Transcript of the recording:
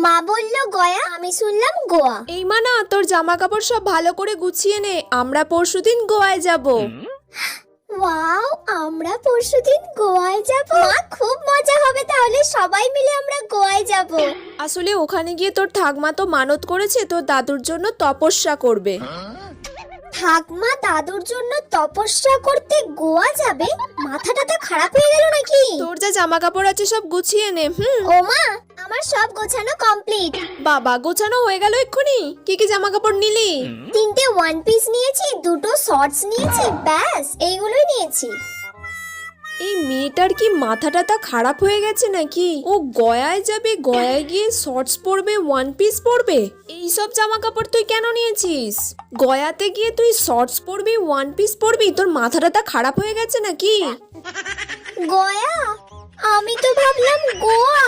মা বললো গয়া, আমি শুনলাম গোয়া। এই মানা, তোর জামা কাপড় সব ভালো করে গুছিয়ে নে, আমরা পরশুদিন গোয়ায় যাব। ওয়াও, আমরা পরশুদিন গোয়ায় যাব। মা, খুব মজা হবে তাহলে, সবাই মিলে আমরা গোয়ায় যাব। আসলে ওখানে গিয়ে তোর ঠাকমা তো মানত করেছে তোর দাদুর জন্য তপস্যা করবে। ঠাকমা দাদুর জন্য তপস্যা করতে গোয়া যাবে? মাথাটা তো খারাপ হয়ে গেল নাকি? তোর যা জামা কাপড় আছে সব গুছিয়ে নে। ও মা, আমার সব গোছানো কমপ্লিট। বাবা, গোছানো হয়ে গেল এক্ষুনি? কি কি জামা কাপড় নিলি? 3টে ওয়ান পিস নিয়েছি, 2টো শর্টস নিয়েছি, ব্যাস এইগুলোই নিয়েছি। এই মেয়েটার কি মাথাটা খারাপ হয়ে গেছে নাকি? ও গয়ায় যাবে, গয়ায় গিয়ে শর্টস পরবে, ওয়ান পিস পরবে। এইসব জামা কাপড় তুই কেন নিয়েছিস? গয়াতে গিয়ে তুই শর্টস পরবি, ওয়ান পিস পরবি? তোর মাথাটা খারাপ হয়ে গেছে নাকি? গয়া? আমি তো ভাবলাম গোয়া।